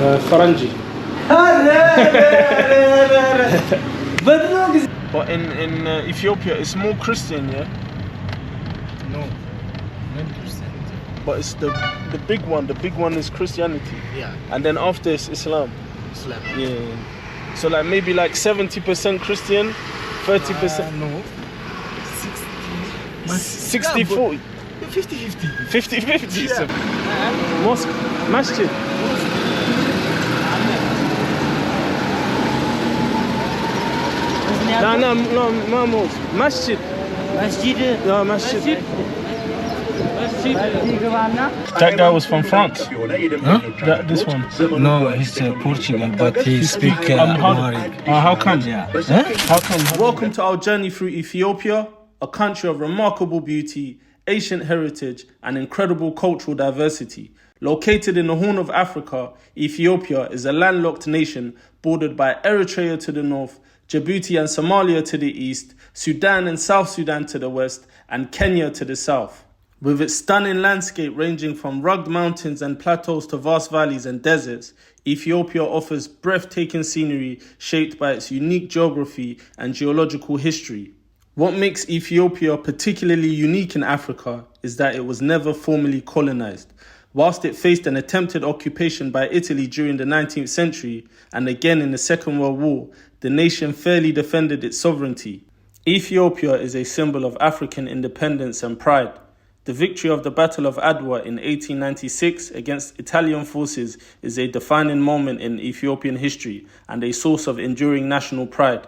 Faranji. But in Ethiopia, it's more Christian, yeah? No, not Christianity. But it's the big one. The big one is Christianity. Yeah. And then after it's Islam. Islam. Yeah. So like maybe like 70% Christian, 30%. No. 60, 40. 50-50. 50-50. Yeah. So mosque, masjid. No, mosque. Masjid. Masjid. No, masjid. That guy was from France. Huh? This one. No, he's Portugal, but he speaks Amharic. How come? Yeah. Huh? How come? Welcome to our journey through Ethiopia, a country of remarkable beauty, ancient heritage, and incredible cultural diversity. Located in the Horn of Africa, Ethiopia is a landlocked nation bordered by Eritrea to the north, Djibouti and Somalia to the east, Sudan and South Sudan to the west, and Kenya to the south. With its stunning landscape ranging from rugged mountains and plateaus to vast valleys and deserts, Ethiopia offers breathtaking scenery shaped by its unique geography and geological history. What makes Ethiopia particularly unique in Africa is that it was never formally colonized. Whilst it faced an attempted occupation by Italy during the 19th century and again in the Second World War, the nation fairly defended its sovereignty. Ethiopia is a symbol of African independence and pride. The victory of the Battle of Adwa in 1896 against Italian forces is a defining moment in Ethiopian history and a source of enduring national pride.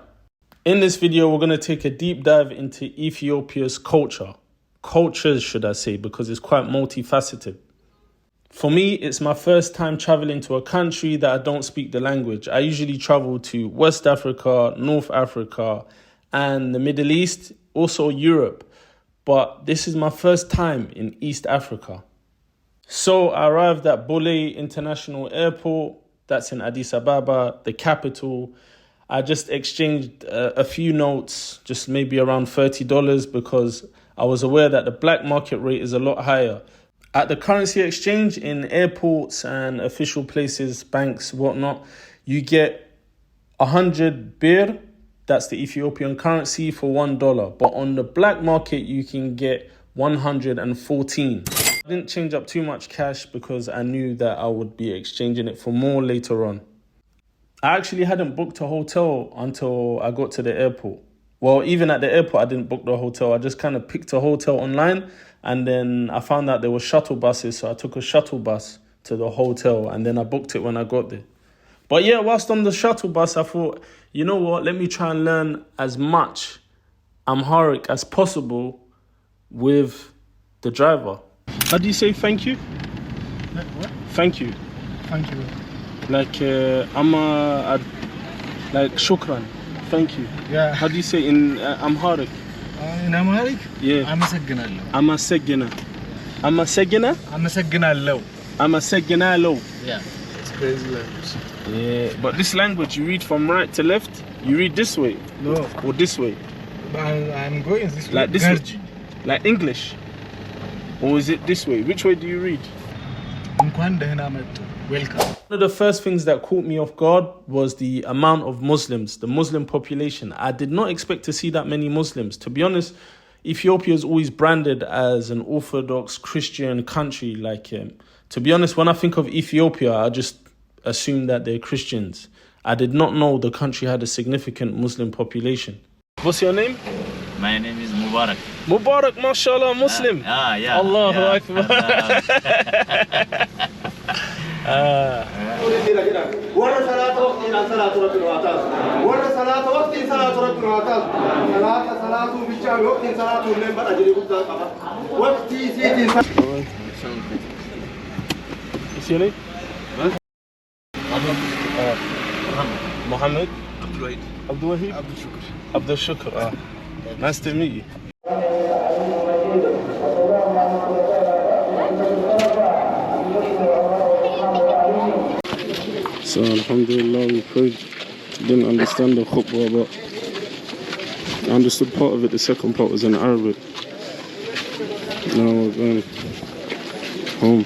In this video, we're going to take a deep dive into Ethiopia's culture. Cultures, should I say, because it's quite multifaceted. For me, it's my first time traveling to a country that I don't speak the language. I usually travel to West Africa, North Africa, and the Middle East, also Europe. But this is my first time in East Africa. So I arrived at Bole International Airport, that's in Addis Ababa, the capital. I just exchanged a few notes, just maybe around $30, because I was aware that the black market rate is a lot higher. At the currency exchange in airports and official places, banks, whatnot, you get 100 birr, that's the Ethiopian currency, for $1. But on the black market, you can get 114. I didn't change up too much cash because I knew that I would be exchanging it for more later on. I actually hadn't booked a hotel until I got to the airport. Well, even at the airport, I didn't book the hotel. I just kind of picked a hotel online, and then I found out there were shuttle buses, so I took a shuttle bus to the hotel, and then I booked it when I got there. But yeah, whilst on the shuttle bus, I thought, you know what, let me try and learn as much Amharic as possible with the driver. How do you say thank you? What? Thank you. Thank you. Like, like shukran. Thank you. Yeah. How do you say in Amharic? In Amharic? Yeah. አመሰግናለሁ. አመሰግናለሁ. Yeah. It's crazy language. Yeah, but this language, you read from right to left. You read this way. No. Or this way. But I'm going this way. Like this way. Like English. Or is it this way? Which way do you read? Welcome. One of the first things that caught me off guard was the amount of Muslims, the Muslim population. I did not expect to see that many Muslims. To be honest, Ethiopia is always branded as an Orthodox Christian country. To be honest, when I think of Ethiopia, I just assume that they're Christians. I did not know the country had a significant Muslim population. What's your name? My name is Mubarak. Mubarak, mashallah, Muslim. Yeah. Allahu Akbar. What's your name? Mohammed? Abdul Wahid? Abdul Shukr. Nice to meet you. So alhamdulillah, we prayed. Didn't understand the khutbah, but I understood part of it. The second part was in Arabic. Now we're going home.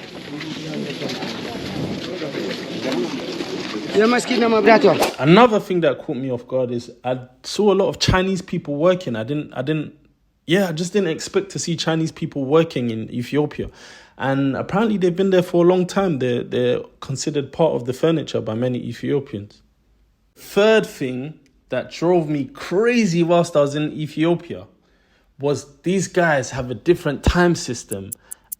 Another thing that caught me off guard is I saw a lot of Chinese people working. I just didn't expect to see Chinese people working in Ethiopia. And apparently they've been there for a long time. They're considered part of the furniture by many Ethiopians. Third thing that drove me crazy whilst I was in Ethiopia was these guys have a different time system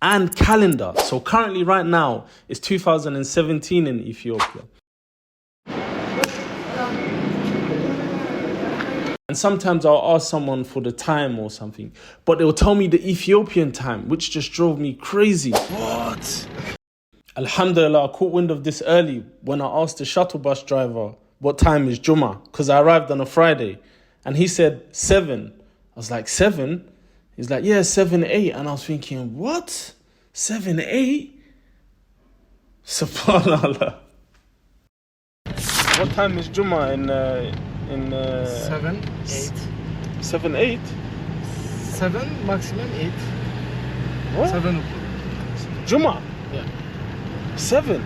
and calendar. So currently right now it's 2017 in Ethiopia. And sometimes I'll ask someone for the time or something, but they'll tell me the Ethiopian time, which just drove me crazy. What? Alhamdulillah, I caught wind of this early when I asked the shuttle bus driver what time is Jummah, because I arrived on a Friday. And he said 7. I was like, 7? He's like, yeah, 7, 8. And I was thinking, what? 7, 8? Subhanallah. What time is Jummah in 7, 8. 7, 8? 7, maximum 8. What? 7 o'clock. Jummah? Yeah. 7?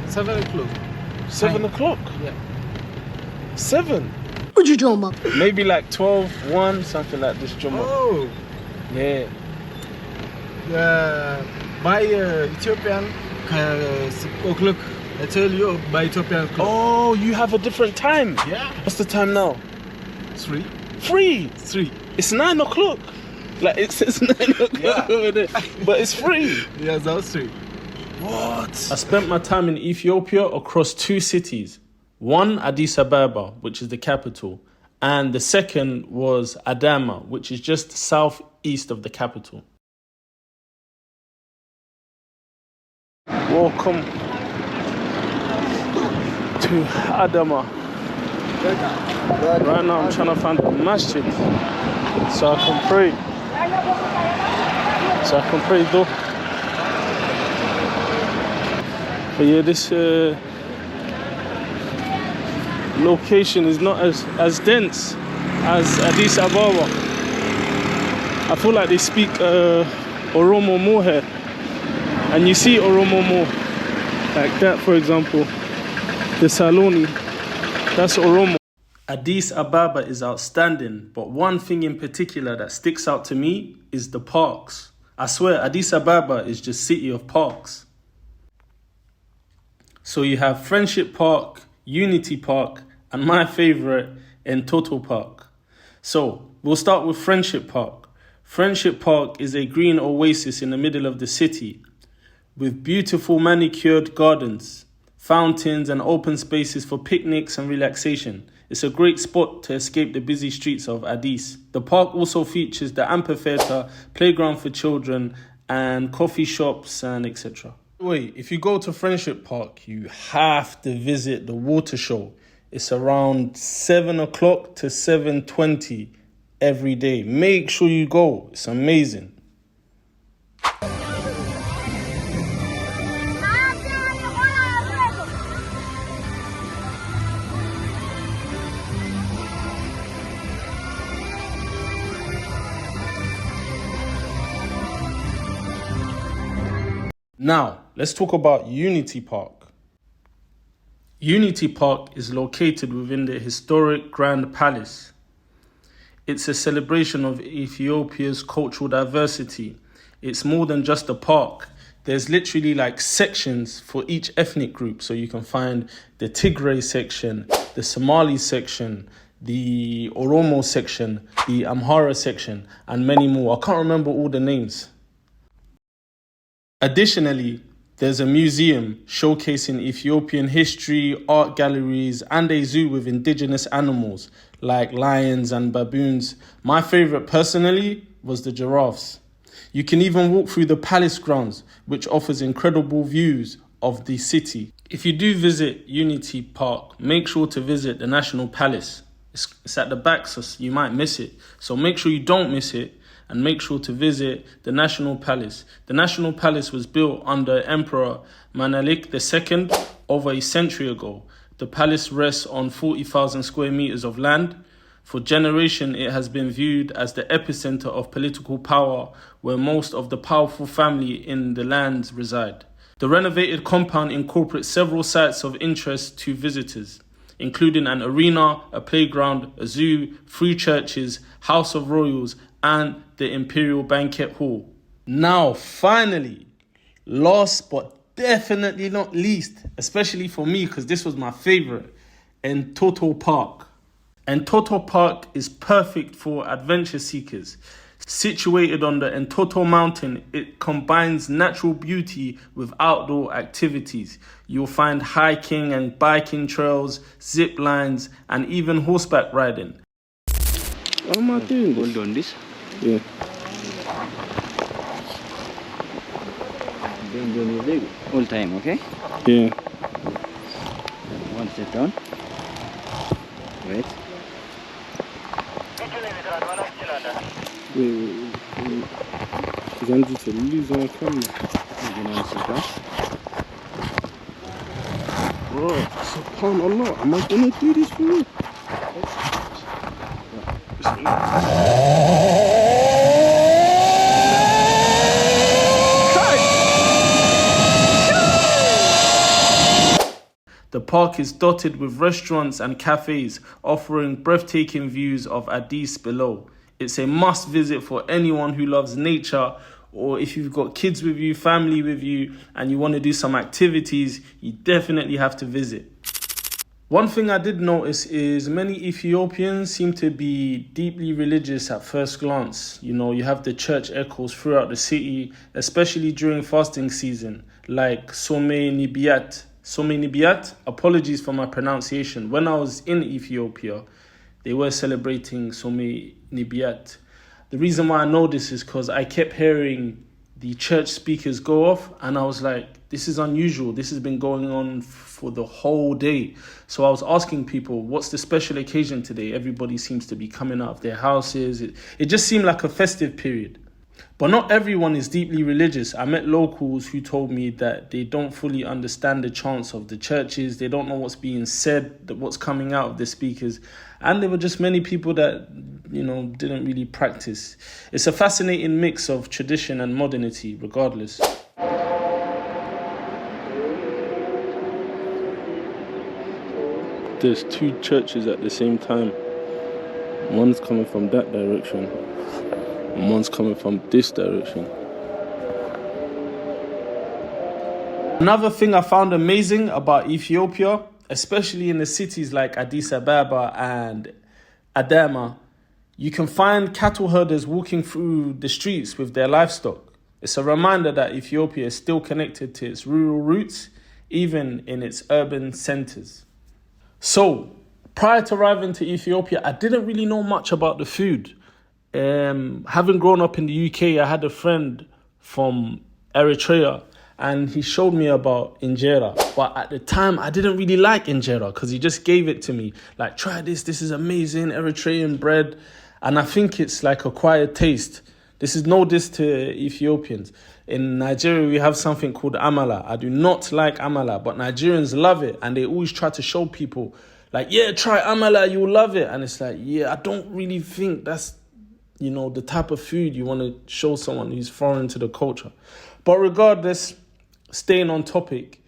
7 o'clock. 7 o'clock? Yeah. 7? Maybe like 12, 1, something like this Jummah. Oh. Yeah. By Ethiopian 6 o'clock. I tell you, by Ethiopian clock. Oh, you have a different time? Yeah. What's the time now? 3. 3? 3. It's 9 o'clock. Like it says 9 o'clock over there. But it's 3. Yeah, that's 3. What? I spent my time in Ethiopia across 2 cities. One, Addis Ababa, which is the capital. And the second was Adama, which is just southeast of the capital. Welcome to Adama. Right now I'm trying to find a masjid so I can pray. Though. But yeah, this location is not as dense as Addis Ababa. I feel like they speak Oromo more here. And you see Oromo more. Like that, for example. The Saloni. That's Oromo. Addis Ababa is outstanding, but one thing in particular that sticks out to me is the parks. I swear, Addis Ababa is just city of parks. So you have Friendship Park, Unity Park, and my favorite, Entoto Park. So we'll start with Friendship Park. Friendship Park is a green oasis in the middle of the city with beautiful manicured gardens, fountains, and open spaces for picnics and relaxation. It's a great spot to escape the busy streets of Addis. The park also features the amphitheater, playground for children, and coffee shops and etc. Wait, if you go to Friendship Park, you have to visit the water show. It's around 7 o'clock to 7:20 every day. Make sure you go. It's amazing. Now, let's talk about Unity Park. Unity Park is located within the historic Grand Palace. It's a celebration of Ethiopia's cultural diversity. It's more than just a park. There's literally like sections for each ethnic group. So you can find the Tigray section, the Somali section, the Oromo section, the Amhara section, and many more. I can't remember all the names. Additionally, there's a museum showcasing Ethiopian history, art galleries, and a zoo with indigenous animals like lions and baboons. My favorite personally was the giraffes. You can even walk through the palace grounds, which offers incredible views of the city. If you do visit Unity Park, make sure to visit the National Palace. It's at the back, so you might miss it. So make sure you don't miss it. And make sure to visit the National Palace. The National Palace was built under Emperor Menelik II over a century ago. The palace rests on 40,000 square meters of land. For generations, it has been viewed as the epicenter of political power, where most of the powerful family in the lands reside. The renovated compound incorporates several sites of interest to visitors, including an arena, a playground, a zoo, 3 churches, House of Royals, and the Imperial Banquet Hall. Now, finally, last but definitely not least, especially for me, because this was my favorite, Entoto Park. Entoto Park is perfect for adventure seekers. Situated on the Entoto mountain, it combines natural beauty with outdoor activities. You'll find hiking and biking trails, zip lines, and even horseback riding. What am I doing? Hold on this. Yeah. Bend on your leg all time, okay? Yeah. One step down. Wait. Wait. Because I'm just losing my camera. Again, one step down. Bro, subhanallah, am I gonna do this for you? The park is dotted with restaurants and cafes offering breathtaking views of Addis below. It's a must visit for anyone who loves nature, or if you've got kids with you, family with you, and you want to do some activities, you definitely have to visit. One thing I did notice is many Ethiopians seem to be deeply religious at first glance. You know, you have the church echoes throughout the city, especially during fasting season, like Some Nibiat, apologies for my pronunciation. When I was in Ethiopia, they were celebrating Some Nibiat. The reason why I know this is because I kept hearing the church speakers go off, and I was like, this is unusual. This has been going on for the whole day. So I was asking people, what's the special occasion today? Everybody seems to be coming out of their houses. It just seemed like a festive period. But not everyone is deeply religious. I met locals who told me that they don't fully understand the chants of the churches. They don't know what's being said, what's coming out of the speakers. And there were just many people that, didn't really practice. It's a fascinating mix of tradition and modernity, regardless. There's 2 churches at the same time. One's coming from that direction, and one's coming from this direction. Another thing I found amazing about Ethiopia, especially in the cities like Addis Ababa and Adama, you can find cattle herders walking through the streets with their livestock. It's a reminder that Ethiopia is still connected to its rural roots, even in its urban centers. So, prior to arriving to Ethiopia, I didn't really know much about the food. Having grown up in the UK, I had a friend from Eritrea, and he showed me about Injera. But at the time, I didn't really like Injera because he just gave it to me. Like, try this is amazing, Eritrean bread. And I think it's like acquired taste. This is no diss to Ethiopians. In Nigeria, we have something called amala. I do not like amala, but Nigerians love it. And they always try to show people, like, yeah, try amala, you'll love it. And it's like, yeah, I don't really think that's, the type of food you want to show someone who's foreign to the culture. But regardless, staying on topic,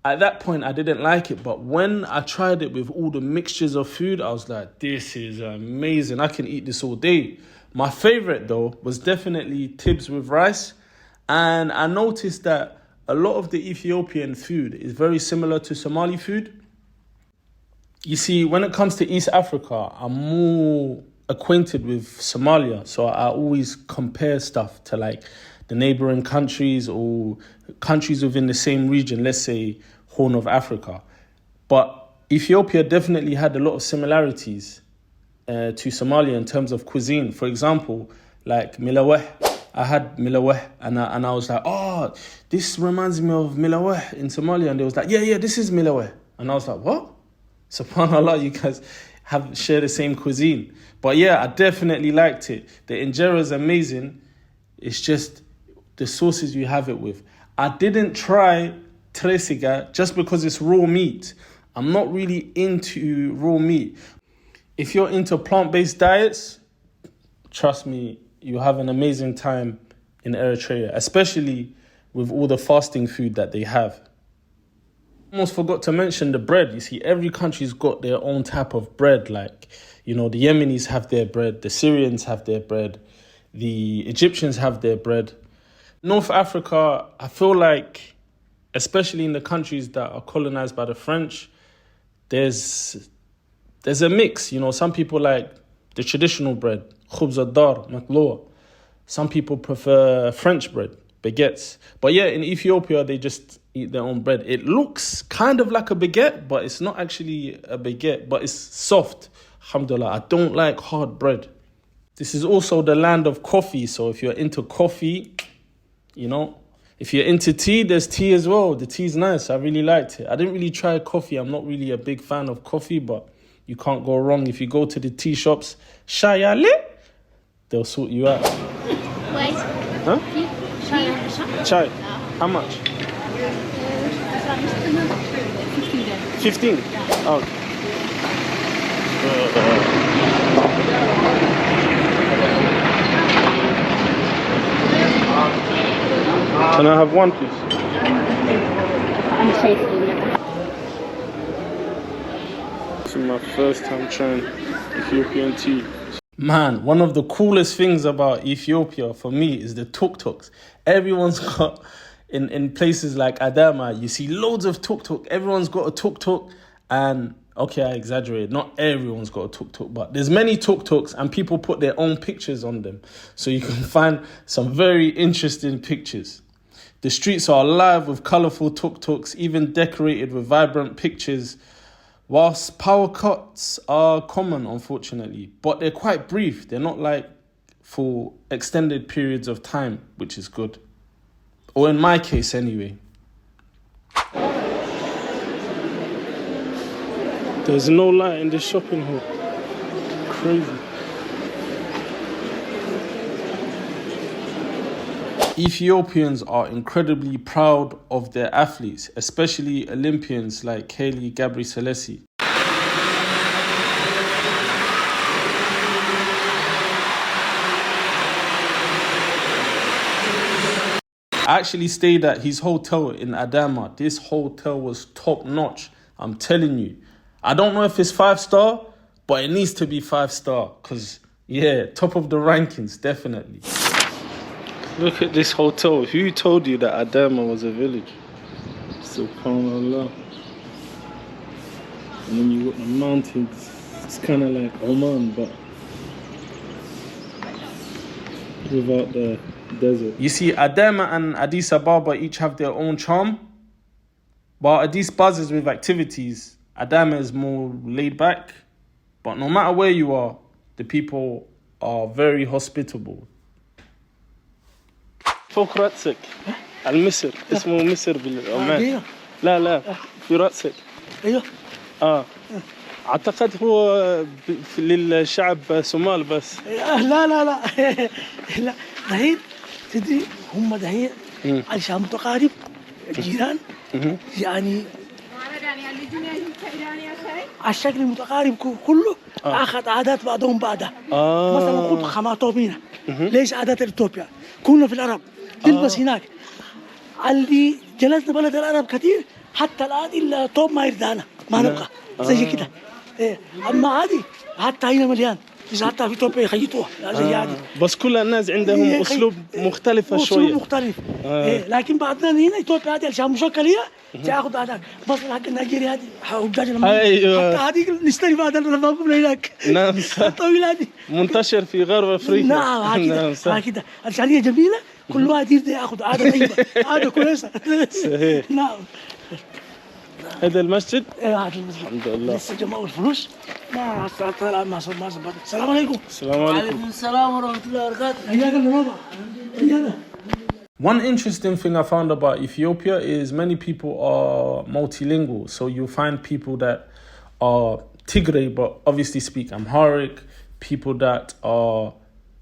at that point, I didn't like it. But when I tried it with all the mixtures of food, I was like, this is amazing. I can eat this all day. My favorite, though, was definitely Tibs with rice. And I noticed that a lot of the Ethiopian food is very similar to Somali food. You see, when it comes to East Africa, I'm more acquainted with Somalia. So I always compare stuff to like the neighboring countries or countries within the same region, let's say Horn of Africa. But Ethiopia definitely had a lot of similarities to Somalia in terms of cuisine. For example, like milaweh. I had milaweh and I was like, oh, this reminds me of milaweh in Somalia. And they was like, yeah, this is milaweh. And I was like, what? SubhanAllah, you guys share the same cuisine. But yeah, I definitely liked it. The Injera is amazing. It's just the sauces you have it with. I didn't try tresiga just because it's raw meat. I'm not really into raw meat. If you're into plant-based diets, trust me, you have an amazing time in Eritrea, especially with all the fasting food that they have. Almost forgot to mention the bread. You see, every country's got their own type of bread. Like, the Yemenis have their bread, the Syrians have their bread, the Egyptians have their bread. North Africa, I feel like, especially in the countries that are colonized by the French, there's a mix. Some people like the traditional bread, khubz ad-dar, matloa. Some people prefer French bread, baguettes. But yeah, in Ethiopia, they just eat their own bread. It looks kind of like a baguette, but it's not actually a baguette, but it's soft. Alhamdulillah, I don't like hard bread. This is also the land of coffee. So if you're into coffee, if you're into tea, there's tea as well. The tea's nice. I really liked it. I didn't really try coffee. I'm not really a big fan of coffee, but you can't go wrong. If you go to the tea shops, shayale, they'll sort you out. Wait. Huh? Chai. Chai. How much? 15? Oh, okay. Can I have one, please? This is my first time trying Ethiopian tea. Man, one of the coolest things about Ethiopia for me is the tuk-tuks. Everyone's got, in places like Adama, you see loads of tuk-tuk. Everyone's got a tuk-tuk and, okay, I exaggerated. Not everyone's got a tuk-tuk, but there's many tuk-tuks and people put their own pictures on them. So you can find some very interesting pictures. The streets are alive with colourful tuk-tuks, even decorated with vibrant pictures, whilst power cuts are common, unfortunately. But they're quite brief. They're not like for extended periods of time, which is good. Or in my case, anyway. There's no light in this shopping hall. Crazy. Ethiopians are incredibly proud of their athletes, especially Olympians like Haile Gebrselassie. I actually stayed at his hotel in Adama. This hotel was top notch. I'm telling you. I don't know if it's 5-star, but it needs to be 5-star. Because, top of the rankings, definitely. Look at this hotel. Who told you that Adama was a village? Subhanallah. And then you got the mountains. It's kind of like Oman, but without the desert. You see, Adama and Addis Ababa each have their own charm. While Addis buzzes with activities, Adama is more laid back. But no matter where you are, the people are very hospitable. فوق رأسك على المصر اسمه مصر بالعمان لا في رأسك ايوه اعتقد هو للشعب صومال بس لا دحين تدري هم دحين عشان متقارب الجيران يعني الشكل المتقارب كله اخذ عادات بعضهم بعضها مثلا خذ خماطومينا ليش عادات اثيوبيا كنا في العرب تلبس هناك اللي جلسنا بلد العرب كثير حتى الان الا طوب ما يردانا ما نبقى زي كده اما عادي حتى هنا مليان إذا حتى في اثيوبيا يخيطوها زي عادي بس كل الناس عندهم اسلوب مختلف شويه اسلوب مختلف لكن بعدنا هنا اثيوبيا هذه عشان مشكله تاخذ هذاك مصر حق نيجيريا هذه حوجاج ايوه حتى هذه نشتري بعد لما قبل هناك نعم الطويله هذه منتشر في غرب افريقيا نعم هكذا عشان هي جميله كل واحد يريد ياخذ عاده طيبه عاده كويسه صحيح نعم هذا المسجد؟ ايه هذا المسجد الحمد لله لسه جمعوا الفلوس ما طلع ما السلام عليكم السلام عليكم السلام ورحمه الله وبركاته حياك الله بابا. One interesting thing I found about Ethiopia is many people are multilingual. So you'll find people that are Tigray but obviously speak Amharic, people that are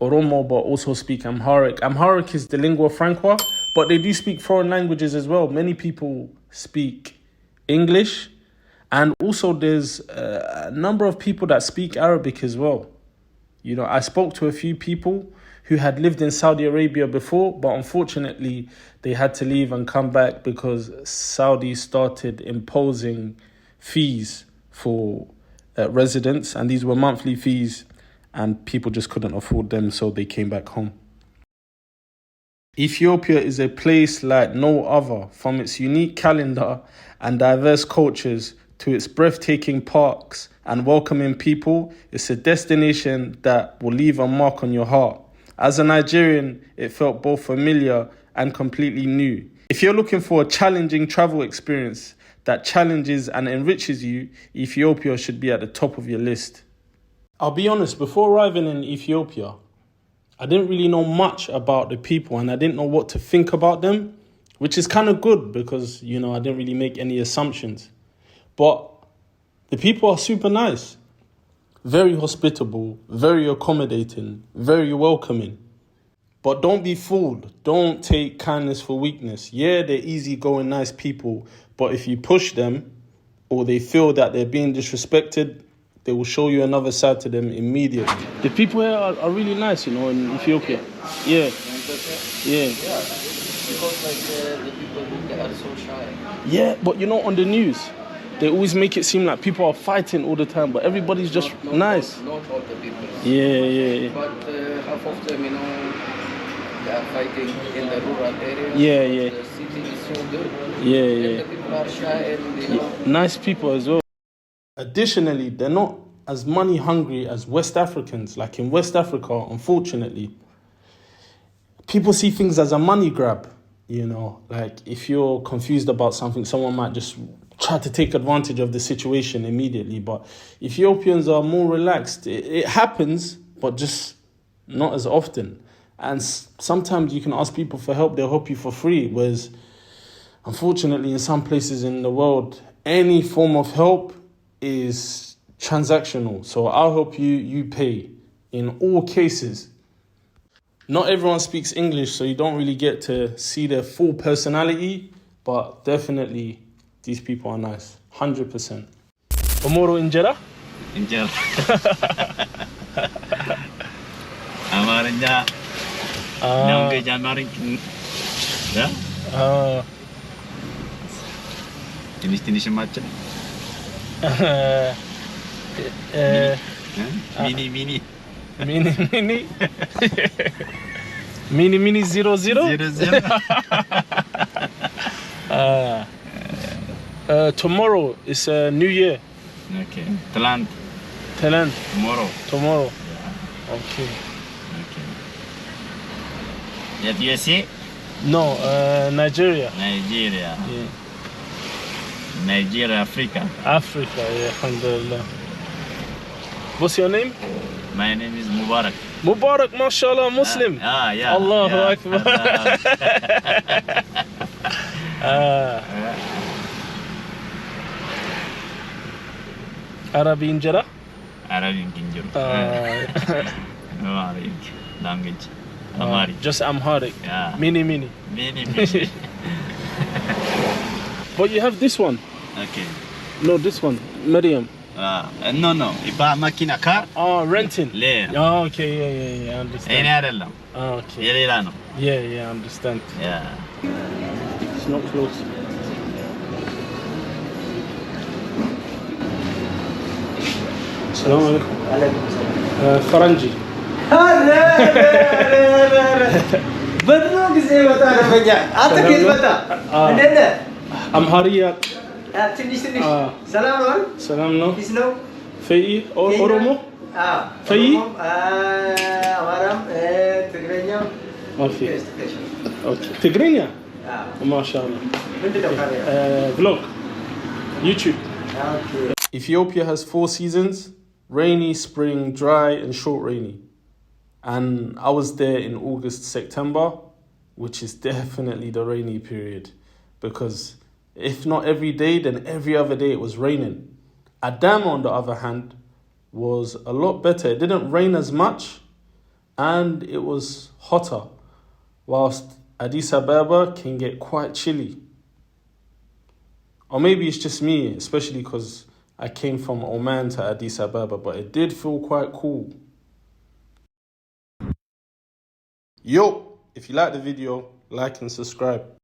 Oromo but also speak Amharic. Amharic is the lingua franca, but they do speak foreign languages as well. Many people speak English, and also there's a number of people that speak Arabic as well. You know, I spoke to a few people who had lived in Saudi Arabia before, but unfortunately they had to leave and come back because Saudi started imposing fees for residents, and these were monthly fees, and people just couldn't afford them, so they came back home. Ethiopia is a place like no other, from its unique calendar and diverse cultures to its breathtaking parks and welcoming people. It's a destination that will leave a mark on your heart. As a Nigerian, it felt both familiar and completely new. If you're looking for a challenging travel experience that challenges and enriches you, Ethiopia should be at the top of your list. I'll be honest, before arriving in Ethiopia, I didn't really know much about the people and I didn't know what to think about them, which is kind of good because, I didn't really make any assumptions. But the people are super nice, very hospitable, very accommodating, very welcoming. But don't be fooled. Don't take kindness for weakness. Yeah, they're easygoing, nice people, but if you push them or they feel that they're being disrespected, they will show you another side to them immediately. The people here are really nice, in Ethiopia. Yeah. Yeah. Because the people, they are so shy. Yeah, but on the news, they always make it seem like people are fighting all the time, but everybody's just nice. Not all the people. Yeah. But half of them, they are fighting in the rural areas. Yeah. The city is so good. Yeah. And the people are shy and, Nice people as well. Additionally, they're not as money hungry as West Africans. Like in West Africa, unfortunately, people see things as a money grab. Like if you're confused about something, someone might just try to take advantage of the situation immediately. But Ethiopians are more relaxed. It happens, but just not as often. And sometimes you can ask people for help, they'll help you for free. Whereas, unfortunately, in some places in the world, any form of help is transactional. So I'll help you, you pay in all cases. Not everyone speaks English, so you don't really get to see their full personality, but definitely these people are nice. 100%. Omoro Injera? Injera. Amarnya. Nongge jamarin. Ya? Jenis-jenis macam. Mini. Mini 00? 00. Tomorrow is a New Year. Okay. Talent. Tomorrow. Okay. At USA? No, Nigeria. Yeah. Nigeria, Africa, yeah, alhamdulillah. What's your name? My name is Mubarak. Mubarak, mashallah, Muslim. Yeah. Allahu Akbar. Arabi Injera? Arabic Injera. Language. Amharic. Just Amharic. Yeah. Mini. But you have this one. Okay. No, this one. Maryam. No. Iba makina car. Renting. Yeah. Okay, yeah, I understand. አይደለም Okay. የሌላ ነው። Yeah, I understand. Yeah. It's not close. Assalamu alaikum. Faranji. በድሮ ጊዜ መጣ ደንበኛ አንተ ከየት መጣ? እንዴት ነህ? አምሃሪያ ትንሽ ሰላም ነው? ሰላም ነው። ፊስ ነው? ፈይ ኦሮሞ? ፈይ አማራም ትግረኛ። ኦኬ ትግረኛ? ማሻአላ። Vlog. YouTube. Ethiopia has 4 seasons: rainy, spring, dry, and short rainy. And I was there in August, September, which is definitely the rainy period. Because if not every day, then every other day it was raining. Adama, on the other hand, was a lot better. It didn't rain as much and it was hotter. Whilst Addis Ababa can get quite chilly. Or maybe it's just me, especially because I came from Oman to Addis Ababa, but it did feel quite cool. Yo, if you like the video, like and subscribe.